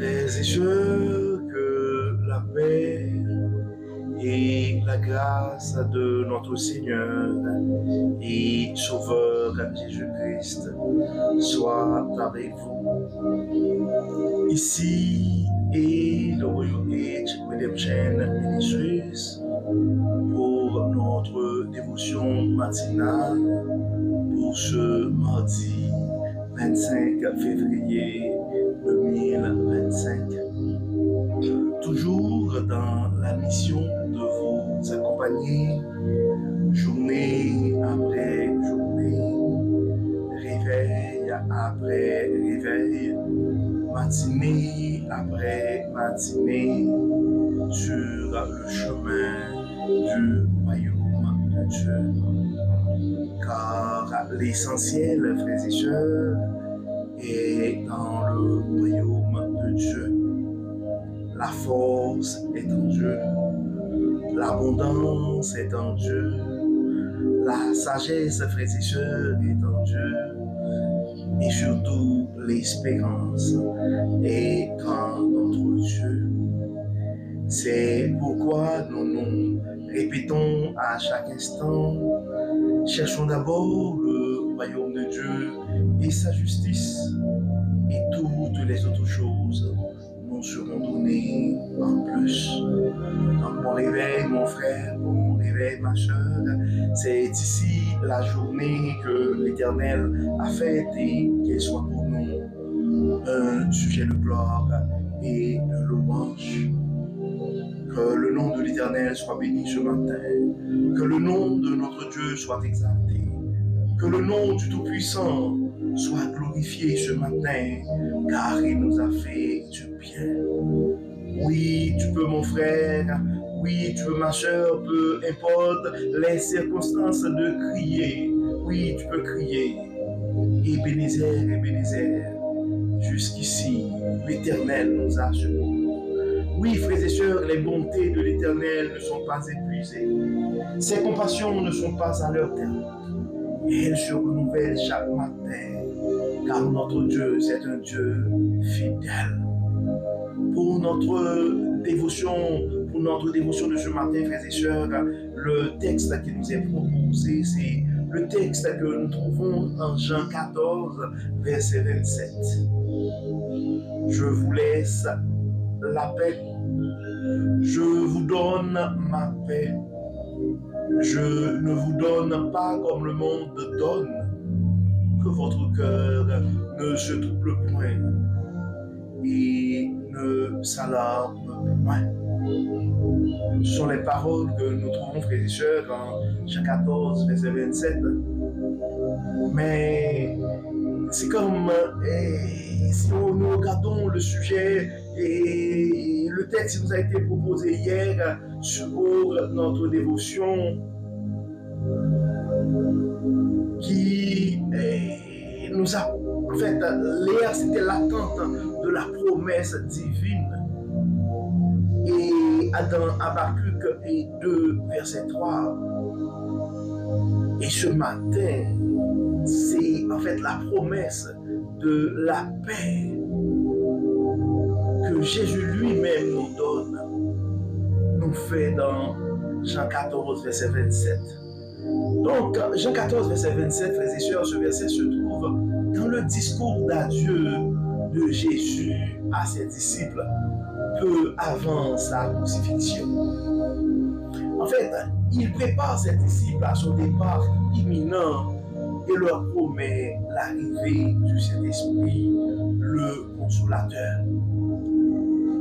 Frères et sœurs, que la paix et la grâce de notre Seigneur et Sauveur Jésus-Christ soient avec vous. Ici est le Royal Age Redemption Ministries pour notre dévotion matinale pour ce mardi 25 février 2025. Toujours dans la mission de vous accompagner journée après journée, réveil après réveil, matinée après matinée, sur le chemin du royaume de Dieu. Car l'essentiel, frères et sœurs, est dans le royaume de Dieu. La force est en Dieu, l'abondance est en Dieu, la sagesse, frères et sœurs, est en Dieu, et surtout l'espérance est en notre Dieu. C'est pourquoi nous nous répétons à chaque instant, cherchons d'abord le royaume de Dieu et sa justice, et toutes les autres choses nous seront données en plus. Donc bon réveil mon frère, bon réveil ma soeur, c'est ici la journée que l'Éternel a faite et qu'elle soit pour nous un sujet de gloire et de louange. Que le nom de l'Éternel soit béni ce matin, que le nom de notre Dieu soit exalté, que le nom du Tout-Puissant soit glorifié ce matin, car il nous a fait du bien. Oui, tu peux mon frère, oui, tu peux ma soeur, peu importe les circonstances de crier. Oui, tu peux crier. Ebenezer, jusqu'ici, l'Éternel nous a secourus. Oui, frères et sœurs, les bontés de l'Éternel ne sont pas épuisées. Ses compassions ne sont pas à leur terme. Elles se renouvellent chaque matin, car notre Dieu, c'est un Dieu fidèle. Pour notre dévotion de ce matin, frères et sœurs, le texte qui nous est proposé, c'est le texte que nous trouvons en Jean 14, verset 27. Je vous laisse la paix, je vous donne ma paix. Je ne vous donne pas comme le monde donne, que votre cœur ne se trouble point et ne s'alarme point. Ce sont les paroles que nous trouvons, frères et sœurs, en Jean 14, verset 27. Mais c'est comme si nous regardons le sujet et le texte qui nous a été proposé hier pour notre dévotion, qui nous a, en fait, hier c'était l'attente de la promesse divine. Et dans Habakkuk 2, verset 3. Et ce matin, c'est en fait la promesse de la paix que Jésus lui-même nous donne, nous fait dans Jean 14, verset 27. Donc, Jean 14, verset 27, frères et sœurs, ce verset se trouve dans le discours d'adieu de Jésus à ses disciples, peu avant sa crucifixion. En fait, il prépare ses disciples à son départ imminent et leur promet l'arrivée du Saint-Esprit, le Consolateur.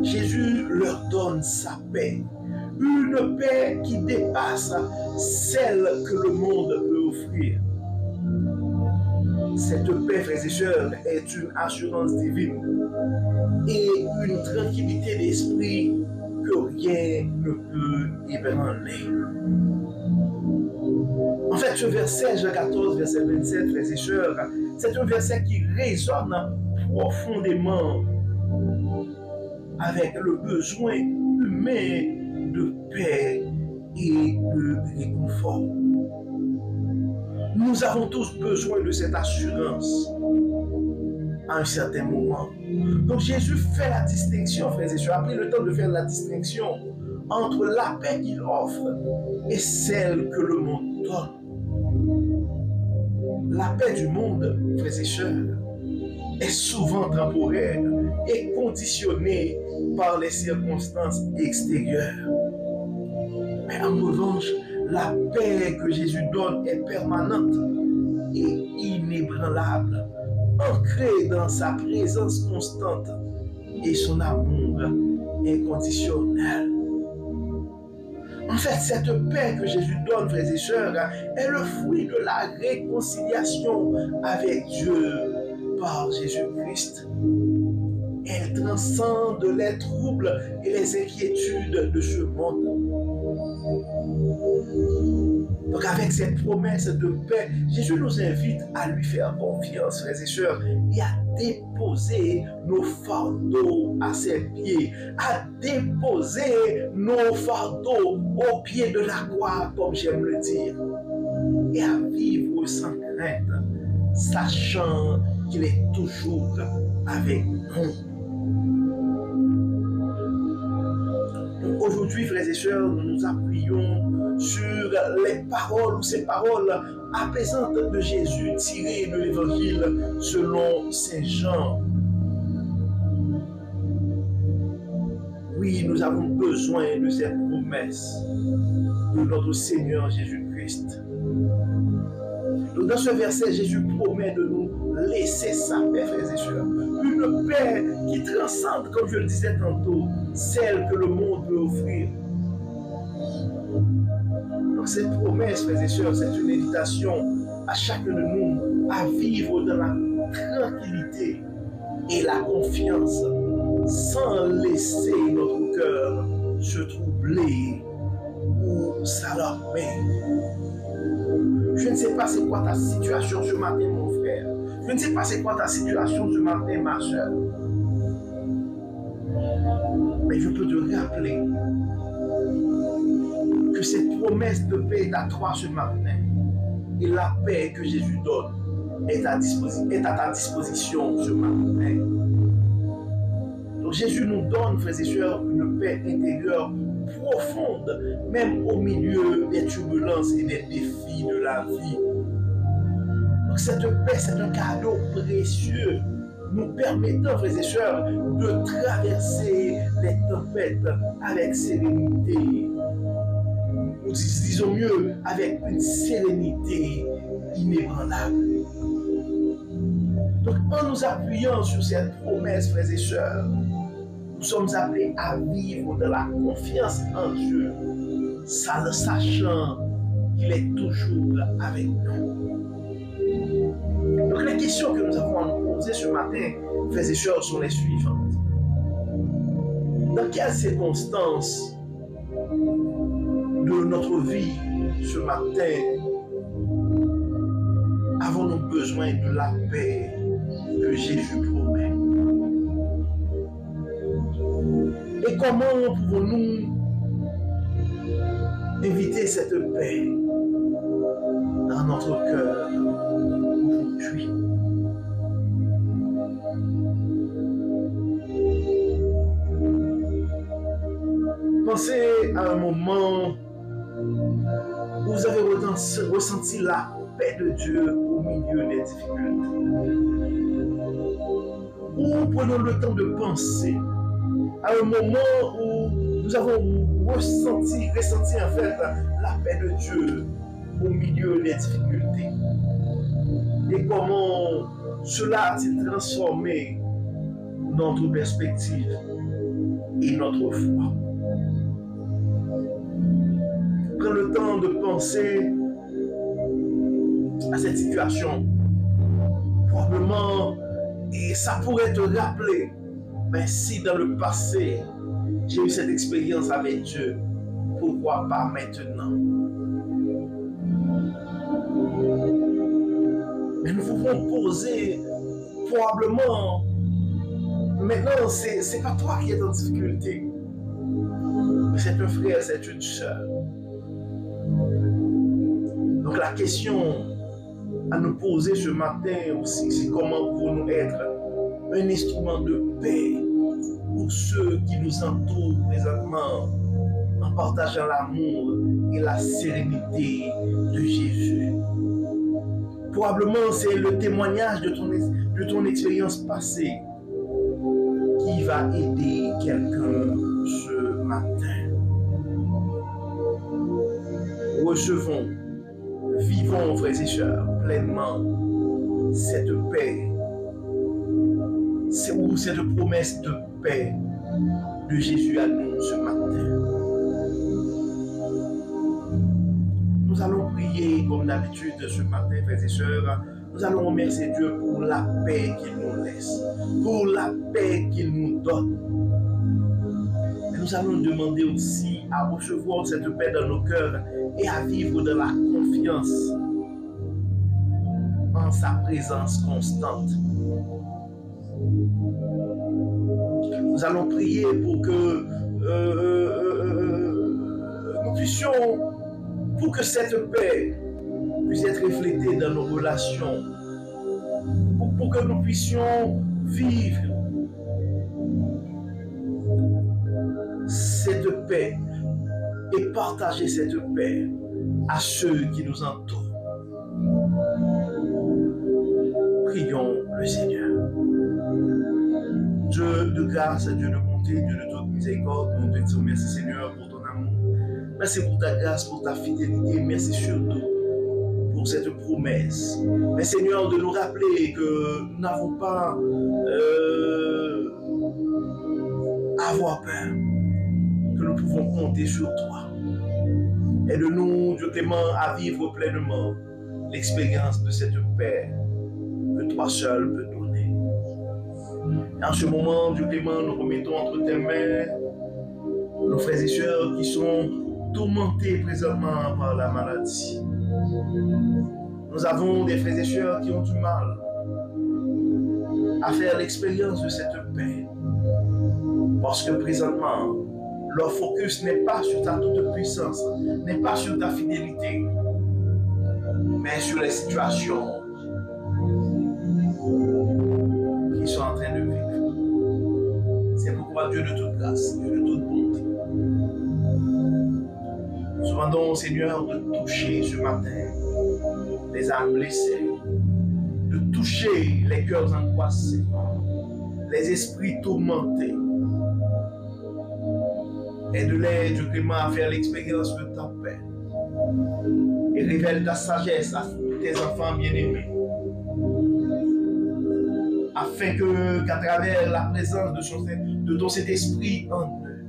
Jésus leur donne sa paix, une paix qui dépasse celle que le monde peut offrir. Cette paix, frères et sœurs, est une assurance divine et une tranquillité d'esprit que rien ne peut ébranler. En fait, ce verset, Jean 14, verset 27, frères et sœurs, c'est un verset qui résonne profondément avec le besoin humain de paix et de réconfort. Nous avons tous besoin de cette assurance à un certain moment. Donc Jésus fait la distinction, frères et sœurs, a pris le temps de faire la distinction entre la paix qu'il offre et celle que le monde donne. La paix du monde, frères et sœurs, est souvent temporaire et conditionnée par les circonstances extérieures. Mais en revanche, la paix que Jésus donne est permanente et inébranlable, ancrée dans sa présence constante et son amour inconditionnel. En fait, cette paix que Jésus donne, frères et sœurs, est le fruit de la réconciliation avec Dieu par Jésus-Christ. Elle transcende les troubles et les inquiétudes de ce monde. Donc avec cette promesse de paix, Jésus nous invite à lui faire confiance, frères et sœurs, et à déposer nos fardeaux à ses pieds, à déposer nos fardeaux au pied de la croix, comme j'aime le dire, et à vivre sans crainte, sachant qu'il est toujours avec nous. Aujourd'hui, frères et sœurs, nous nous appuyons sur les paroles ou ces paroles apaisantes de Jésus tirées de l'évangile selon Saint Jean. Oui, nous avons besoin de cette promesse de notre Seigneur Jésus-Christ. Donc dans ce verset, Jésus promet de nous laisser sa paix, frères et sœurs. Une paix qui transcende, comme je le disais tantôt, celle que le monde peut offrir. Donc cette promesse, frères et sœurs, c'est une invitation à chacun de nous à vivre dans la tranquillité et la confiance, sans laisser notre cœur se troubler ou s'alarmer. Je ne sais pas c'est quoi ta situation ce matin, mon frère. Je ne sais pas c'est quoi ta situation ce matin, ma soeur. Mais je peux te rappeler que cette promesse de paix est à toi ce matin. Et la paix que Jésus donne est à ta disposition ce matin. Donc Jésus nous donne, frères et sœurs, une paix intérieure profonde, même au milieu des turbulences et des défis de la vie. Donc cette paix, c'est un cadeau précieux, nous permettant, frères et sœurs, de traverser les tempêtes avec sérénité. Ou disons mieux, avec une sérénité inébranlable. Donc en nous appuyant sur cette promesse, frères et sœurs, nous sommes appelés à vivre de la confiance en Dieu, sachant qu'il est toujours avec nous. Donc les questions que nous avons à nous poser ce matin, frères et sœurs, sont les suivantes. Dans quelles circonstances de notre vie ce matin avons-nous besoin de la paix que Jésus promet? Et comment pouvons-nous inviter cette paix dans notre cœur aujourd'hui? Pensez à un moment où vous avez ressenti la paix de Dieu au milieu des difficultés. Ou prenons le temps de penser à un moment où nous avons ressenti en fait la paix de Dieu au milieu des difficultés. Et comment cela a-t-il transformé notre perspective et notre foi? Prends le temps de penser à cette situation. Probablement, et ça pourrait te rappeler, mais si dans le passé, j'ai eu cette expérience avec Dieu, pourquoi pas maintenant? Mais nous pouvons poser, probablement, maintenant, c'est pas toi qui es en difficulté, mais c'est un frère, c'est une soeur. Donc la question à nous poser ce matin aussi, c'est comment pouvons-nous être un instrument de paix pour ceux qui nous entourent présentement, en partageant l'amour et la sérénité de Jésus. Probablement, c'est le témoignage de ton expérience passée qui va aider quelqu'un ce matin. Recevons, vivons, frères et sœurs, pleinement cette paix, cette promesse de paix de Jésus à nous ce matin. Nous allons prier comme d'habitude ce matin, frères et sœurs. Nous allons remercier Dieu pour la paix qu'il nous laisse, pour la paix qu'il nous donne. Et nous allons demander aussi à recevoir cette paix dans nos cœurs et à vivre dans la confiance en sa présence constante. Nous allons prier pour que nous puissions, pour que cette paix puisse être reflétée dans nos relations, pour que nous puissions vivre cette paix et partager cette paix à ceux qui nous entourent. Prions le Seigneur. Dieu de grâce, Dieu de bonté, Dieu de toute miséricorde, nous te disons merci Seigneur pour ton amour. Merci pour ta grâce, pour ta fidélité. Merci surtout pour cette promesse. Mais Seigneur, de nous rappeler que nous n'avons pas à avoir peur, que nous pouvons compter sur toi. Aide-nous, Dieu clément, à vivre pleinement l'expérience de cette paix que toi seul peux donner. Et en ce moment, Dieu clément, nous remettons entre tes mains nos frères et sœurs qui sont tourmentés présentement par la maladie. Nous avons des frères et sœurs qui ont du mal à faire l'expérience de cette paix. Parce que présentement, leur focus n'est pas sur ta toute puissance, n'est pas sur ta fidélité, mais sur les situations qu'ils sont en train de vivre. C'est pourquoi Dieu de toute grâce, Dieu de toute bonté, nous demandons au Seigneur de toucher ce matin les âmes blessées, de toucher les cœurs angoissés, les esprits tourmentés. Aide-les, Dieu clément, à faire l'expérience de ta paix. Et révèle ta sagesse à tes enfants bien-aimés. Afin qu'à travers la présence de ton Saint-Esprit en eux,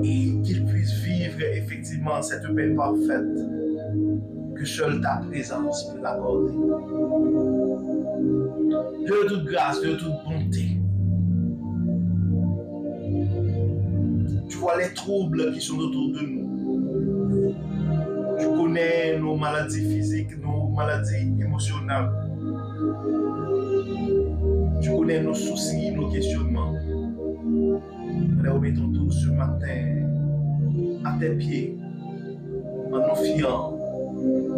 et qu'ils puissent vivre effectivement cette paix parfaite que seule ta présence peut l'accorder. Dieu de toute grâce, Dieu de toute bonté, tu vois les troubles qui sont autour de nous. Tu connais nos maladies physiques, nos maladies émotionnelles. Tu connais nos soucis, nos questionnements. Nous les remettons tous ce matin à tes pieds, en nous fiant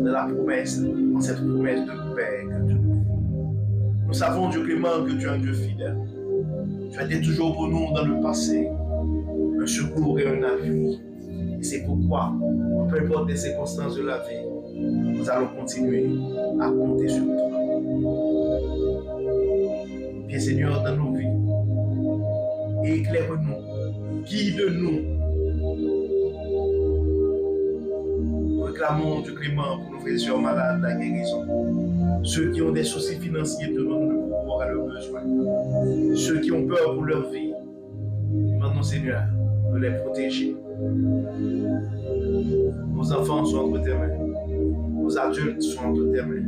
de la promesse, en cette promesse de paix que tu nous fais. Nous savons, Dieu clément, que tu es un Dieu fidèle. Tu as été toujours pour nous dans le passé un secours et un appui. Et c'est pourquoi, peu importe les circonstances de la vie, nous allons continuer à compter sur toi. Bien Seigneur, dans nos vies, éclaire-nous, guide-nous. Réclamons Dieu clément pour nos frères et sœurs malades la guérison. Ceux qui ont des soucis financiers demandent le pouvoir à leurs besoins. Ceux qui ont peur pour leur vie, demandons Seigneur de les protéger. Nos enfants sont entre tes mains. Nos adultes sont entre tes mains.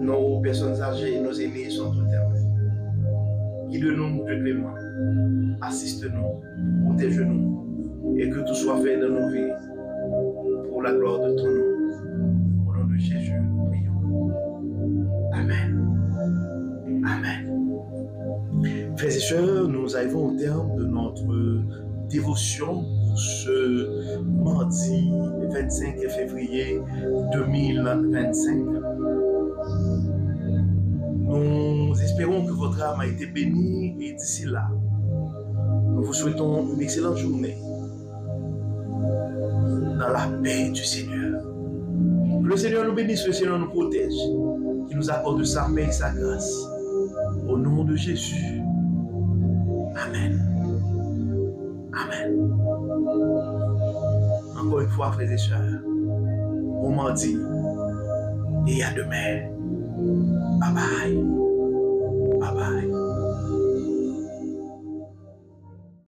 Nos personnes âgées, nos aînés sont entre tes mains. Guide-nous, Dieu clément. Assiste-nous, protège-nous, et que tout soit fait dans nos vies pour la gloire de ton nom. Au nom de Jésus, nous prions. Amen. Amen. Frères et sœurs, nous arrivons au terme de notre dévotion pour ce mardi 25 février 2025. Nous espérons que votre âme a été bénie et d'ici là, nous vous souhaitons une excellente journée dans la paix du Seigneur. Que le Seigneur nous bénisse, que le Seigneur nous protège, qu'il nous accorde sa paix et sa grâce. Au nom de Jésus. Amen. Amen. Encore une fois, frères et sœurs, bon mardi et à demain. Bye bye. Bye bye.